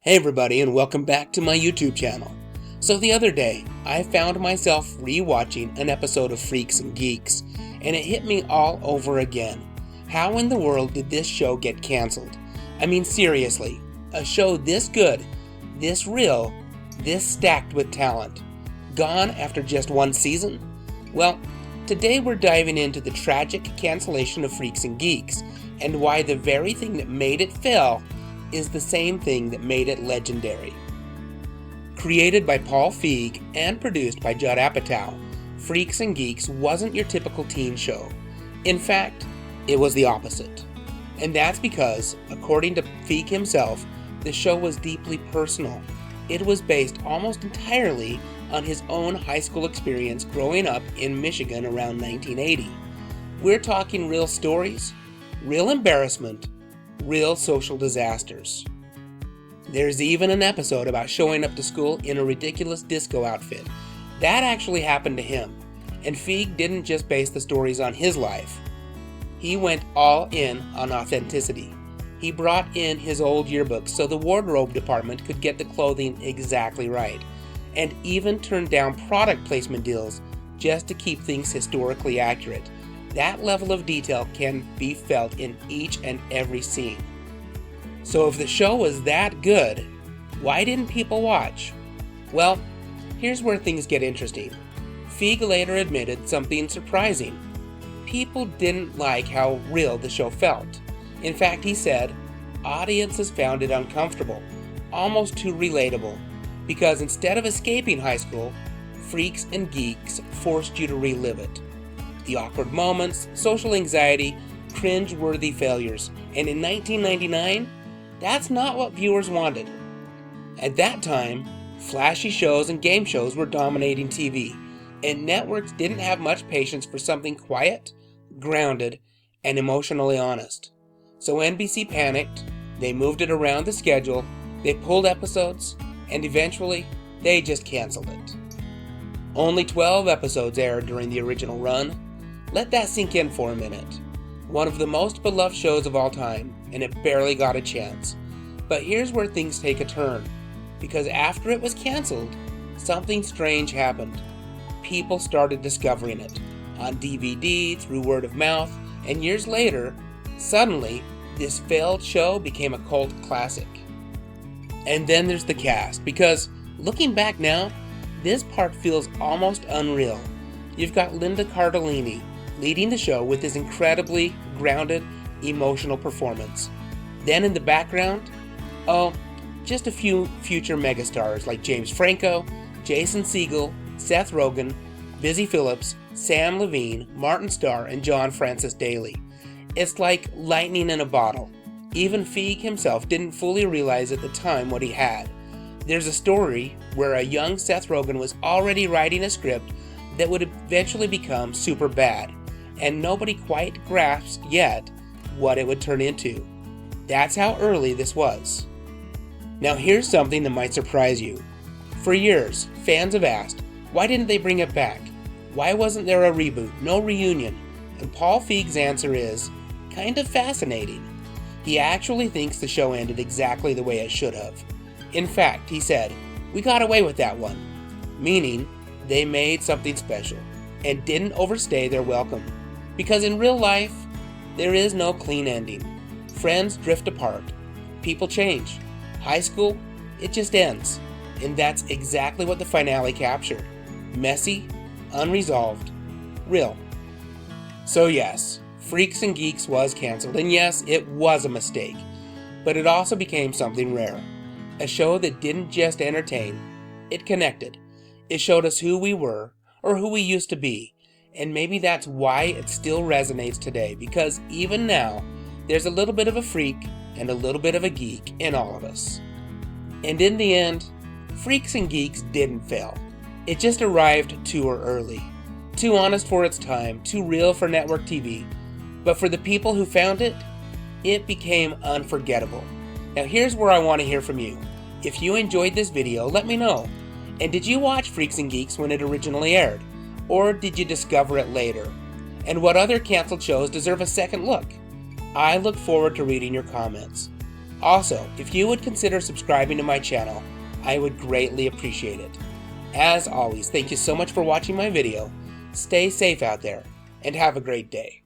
Hey everybody, and welcome back to my YouTube channel. So the other day, I found myself re-watching an episode of Freaks and Geeks, and it hit me all over again. How in the world did this show get canceled? I mean seriously, a show this good, this real, this stacked with talent, gone after just one season? Well, today we're diving into the tragic cancellation of Freaks and Geeks, and why the very thing that made it fail is the same thing that made it legendary. Created by Paul Feig and produced by Judd Apatow, Freaks and Geeks wasn't your typical teen show. In fact, it was the opposite. And that's because, according to Feig himself, the show was deeply personal. It was based almost entirely on his own high school experience growing up in Michigan around 1980. We're talking real stories, real embarrassment, real social disasters. There's even an episode about showing up to school in a ridiculous disco outfit. That actually happened to him, and Feig didn't just base the stories on his life. He went all in on authenticity. He brought in his old yearbooks so the wardrobe department could get the clothing exactly right, and even turned down product placement deals just to keep things historically accurate. That level of detail can be felt in each and every scene. So if the show was that good, why didn't people watch? Well, here's where things get interesting. Feig later admitted something surprising. People didn't like how real the show felt. In fact, he said, audiences found it uncomfortable, almost too relatable, because instead of escaping high school, Freaks and Geeks forced you to relive it. The awkward moments, social anxiety, cringe-worthy failures, and in 1999, that's not what viewers wanted. At that time, flashy shows and game shows were dominating TV, and networks didn't have much patience for something quiet, grounded, and emotionally honest. So NBC panicked, they moved it around the schedule, they pulled episodes, and eventually, they just canceled it. Only 12 episodes aired during the original run. Let that sink in for a minute. One of the most beloved shows of all time, and it barely got a chance. But here's where things take a turn, because after it was canceled, something strange happened. People started discovering it, on DVD, through word of mouth, and years later, suddenly, this failed show became a cult classic. And then there's the cast, because looking back now, this part feels almost unreal. You've got Linda Cardellini leading the show with his incredibly grounded, emotional performance. Then in the background, just a few future megastars like James Franco, Jason Segel, Seth Rogen, Busy Phillips, Sam Levine, Martin Starr, and John Francis Daley. It's like lightning in a bottle. Even Feig himself didn't fully realize at the time what he had. There's a story where a young Seth Rogen was already writing a script that would eventually become super bad, and nobody quite grasped yet what it would turn into. That's how early this was. Now here's something that might surprise you. For years, fans have asked, why didn't they bring it back? Why wasn't there a reboot, no reunion? And Paul Feig's answer is kind of fascinating. He actually thinks the show ended exactly the way it should have. In fact, he said, we got away with that one, meaning they made something special and didn't overstay their welcome. Because in real life, there is no clean ending. Friends drift apart. People change. High school, it just ends. And that's exactly what the finale captured. Messy, unresolved, real. So yes, Freaks and Geeks was canceled, and yes, it was a mistake. But it also became something rare. A show that didn't just entertain, it connected. It showed us who we were, or who we used to be, and maybe that's why it still resonates today, because even now, there's a little bit of a freak and a little bit of a geek in all of us. And in the end, Freaks and Geeks didn't fail. It just arrived too early. Too honest for its time, too real for network TV. But for the people who found it, it became unforgettable. Now here's where I want to hear from you. If you enjoyed this video, let me know. And did you watch Freaks and Geeks when it originally aired? Or did you discover it later? And what other canceled shows deserve a second look? I look forward to reading your comments. Also, if you would consider subscribing to my channel, I would greatly appreciate it. As always, thank you so much for watching my video. Stay safe out there, and have a great day.